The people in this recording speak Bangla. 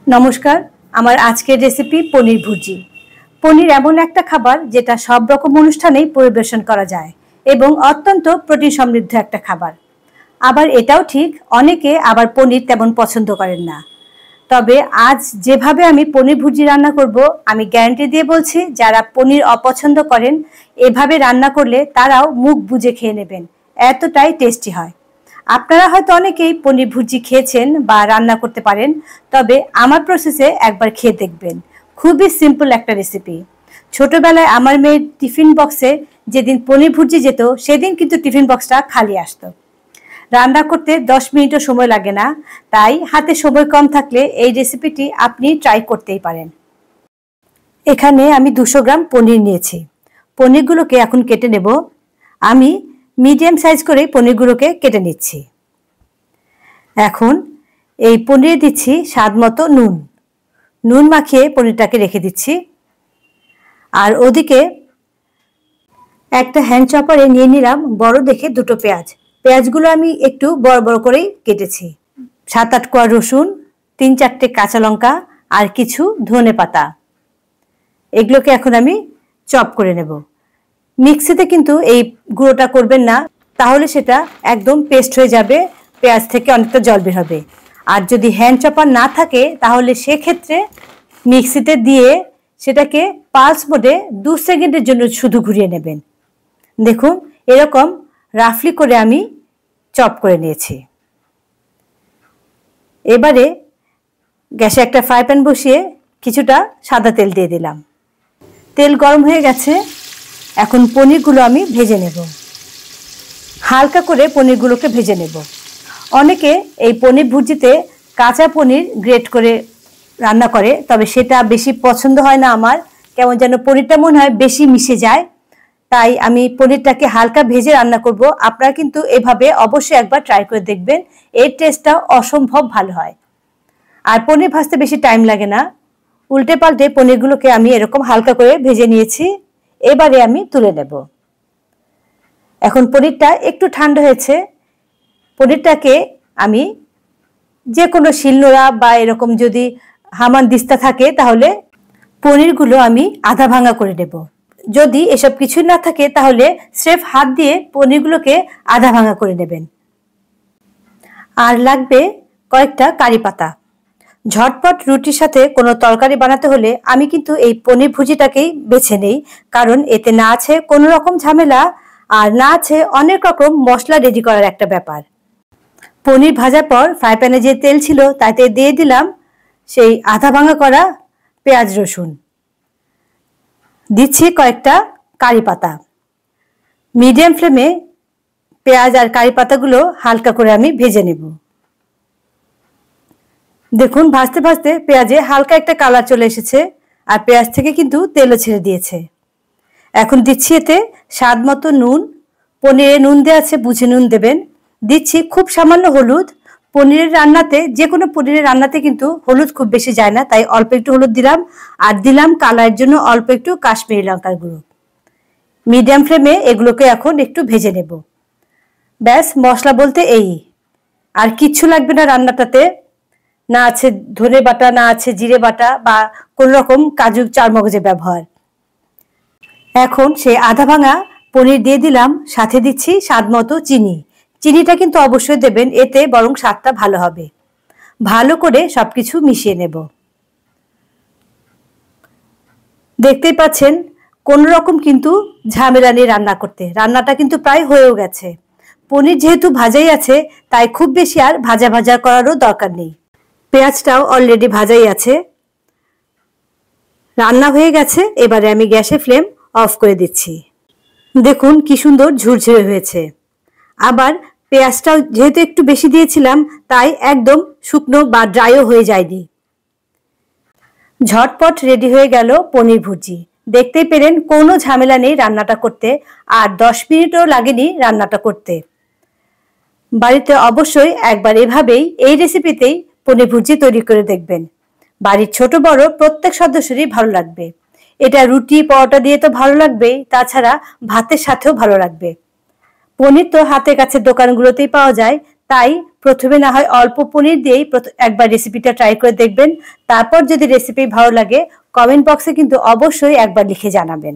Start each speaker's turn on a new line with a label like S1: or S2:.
S1: নমস্কার। আমার আজকের রেসিপি পনির ভুর্জি। পনির এমন একটা খাবার যেটা সব রকম অনুষ্ঠানেই পরিবেশন করা যায় এবং অত্যন্ত প্রোটিন সমৃদ্ধ একটা খাবার। আবার এটাও ঠিক, অনেকে আবার পনির তেমন পছন্দ করেন না। তবে আজ যেভাবে আমি পনির ভুর্জি রান্না করব, আমি গ্যারান্টি দিয়ে বলছি, যারা পনির অপছন্দ করেন এভাবে রান্না করলে তারাও মুখ বুজে খেয়ে নেবেন, এতটাই টেস্টি হয়। আপনারা হয়তো অনেকেই পনির ভুর্জি খেয়েছেন বা রান্না করতে পারেন, তবে আমার প্রসেসে একবার খেয়ে দেখবেন। খুবই সিম্পল একটা রেসিপি। ছোটবেলায় আমার মেয়ের টিফিন বক্সে যেদিন পনির ভুর্জি যেত, সেদিন কিন্তু টিফিন বক্সটা খালি আসতো। রান্না করতে 10 মিনিটও সময় লাগে না, তাই হাতে সময় কম থাকলে এই রেসিপিটি আপনি ট্রাই করতেই পারেন। এখানে আমি 200 গ্রাম পনির নিয়েছি। পনিরগুলোকে এখন কেটে নেব। আমি মিডিয়াম সাইজ করে পনিরগুলোকে কেটে নিচ্ছি। এখন এই পনিরে দিচ্ছি স্বাদ মতো নুন মাখিয়ে পনিরটাকে রেখে দিচ্ছি। আর ওদিকে একটা হ্যান্ড চপারে নিয়ে নিলাম বড় দেখে 2টো পেঁয়াজ। পেঁয়াজগুলো আমি একটু বড় বড় করেই কেটেছি। 7-8 কোয়া রসুন, 3-4টে কাঁচা লঙ্কা আর কিছু ধনে পাতা, এগুলোকে এখন আমি চপ করে নেব। মিক্সিতে কিন্তু এই গুঁড়োটা করবেন না, তাহলে সেটা একদম পেস্ট হয়ে যাবে, পেঁয়াজ থেকে অনেকটা জল বের হবে। আর যদি হ্যান্ড চপার না থাকে তাহলে সেক্ষেত্রে মিক্সিতে দিয়ে সেটাকে পালস মোডে 2 সেকেন্ডের জন্য শুধু ঘুরিয়ে নেবেন। দেখুন, এরকম রাফলি করে আমি চপ করে নিয়েছি। এবারে গ্যাসে একটা ফ্রাই প্যান বসিয়ে কিছুটা সাদা তেল দিয়ে দিলাম। তেল গরম হয়ে গেছে, এখন পনিরগুলো আমি ভেজে নেব। হালকা করে পনিরগুলোকে ভেজে নেব। অনেকে এই পনির ভুর্জিতে কাঁচা পনির গ্রেট করে রান্না করে, তবে সেটা বেশি পছন্দ হয় না আমার। কেমন যেন পনিরটা মনে হয় বেশি মিশে যায়, তাই আমি পনিরটাকে হালকা ভেজে রান্না করব। আপনারা কিন্তু এভাবে অবশ্যই একবার ট্রাই করে দেখবেন, এর টেস্টটা অসম্ভব ভালো হয়। আর পনির ভাজতে বেশি টাইম লাগে না। উল্টে পাল্টে পনিরগুলোকে আমি এরকম হালকা করে ভেজে নিয়েছি। এবারে আমি তুলে নেব। এখন পনিরটা একটু ঠান্ডা হয়েছে। পনিরটাকে আমি যে কোনো শিলনোড়া বা এরকম যদি হামানদিস্তা থাকে তাহলে পনিরগুলো আমি আধা ভাঙা করে নেব। যদি এসব কিছু না থাকে তাহলে স্রেফ হাত দিয়ে পনিরগুলোকে আধা ভাঙা করে নেবেন। আর লাগবে কয়েকটা কারি পাতা। ঝটপট রুটির সাথে কোনো তরকারি বানাতে হলে আমি কিন্তু এই পনির ভুজিটাকেই বেছে নেই, কারণ এতে না আছে কোনো রকম ঝামেলা আর না আছে অনেক রকম মশলা রেডি করার একটা ব্যাপার। পনির ভাজার পর ফ্রাই প্যানে যে তেল ছিল তাতে দিয়ে দিলাম সেই আধা ভাঙা করা পেঁয়াজ রসুন, দিচ্ছি কয়েকটা কারি পাতা। মিডিয়াম ফ্লেমে পেঁয়াজ আর কারি পাতাগুলো হালকা করে আমি ভেজে নেব। দেখুন, ভাজতে ভাজতে পেঁয়াজে হালকা একটা কালার চলে এসেছে আর পেঁয়াজ থেকে কিন্তু তেলও ছেড়ে দিয়েছে। এখন দিচ্ছি এতে স্বাদ মতো নুন। পনিরে নুন দেওয়া আছে, বুঝে নুন দেবেন। দিচ্ছি খুব সামান্য হলুদ। পনিরের রান্নাতে, যে কোনো পনিরের রান্নাতে কিন্তু হলুদ খুব বেশি যায় না, তাই অল্প একটু হলুদ দিলাম। আর দিলাম কালারের জন্য অল্প একটু কাশ্মীরি লঙ্কার গুঁড়ো। মিডিয়াম ফ্লেমে এগুলোকে এখন একটু ভেজে নেব। ব্যাস, মশলা বলতে এই, আর কিচ্ছু লাগবে না রান্নাটাতে। না আছে ধনে বাটা, না আছে জিরে বাটা বা কোন রকম কাজু চারমগজের ব্যবহার। এখন সেই আধা ভাঙা পনির দিয়ে দিলাম, সাথে দিচ্ছি স্বাদ মতো চিনি। চিনিটা কিন্তু অবশ্যই দেবেন, এতে বরং স্বাদটা ভালো হবে। ভালো করে সবকিছু মিশিয়ে নেব। দেখতেই পাচ্ছেন কোন রকম কিন্তু ঝামেলা নেই রান্না করতে। রান্নাটা কিন্তু প্রায় হয়েও গেছে। পনির যেহেতু ভাজাই আছে, তাই খুব বেশি আর ভাজা ভাজা করারও দরকার নেই। পেঁয়াজটাও অলরেডি ভাজাই আছে। রান্না হয়ে গেছে। এবারে আমি গ্যাসের ফ্লেম অফ করে দিচ্ছি। দেখুন কি সুন্দর ঝুরঝুরে হয়েছে। আবার পেঁয়াজটাও যেহেতু একটু বেশি দিয়েছিলাম, তাই একদম শুকনো বা ড্রাইও হয়ে যায়নি। ঝটপট রেডি হয়ে গেল পনির ভুর্জি। দেখতেই পেলেন কোনো ঝামেলা নেই রান্নাটা করতে, আর 10 মিনিটও লাগেনি রান্নাটা করতে। বাড়িতে অবশ্যই একবার এভাবেই এই রেসিপিতেই পনির ভুর্জি তৈরি করে দেখবেন। বাড়ির ছোট বড় প্রত্যেক সদস্যেরই ভালো লাগবে। এটা রুটি পরোটা দিয়ে তো ভালো লাগবেই, তাছাড়া ভাতের সাথেও ভালো লাগবে। পনির তো হাতের কাছে দোকানগুলোতেই পাওয়া যায়, তাই প্রথমে না হয় অল্প পনির দিয়েই একবার রেসিপিটা ট্রাই করে দেখবেন। তারপর যদি রেসিপি ভালো লাগে কমেন্ট বক্সে কিন্তু অবশ্যই একবার লিখে জানাবেন।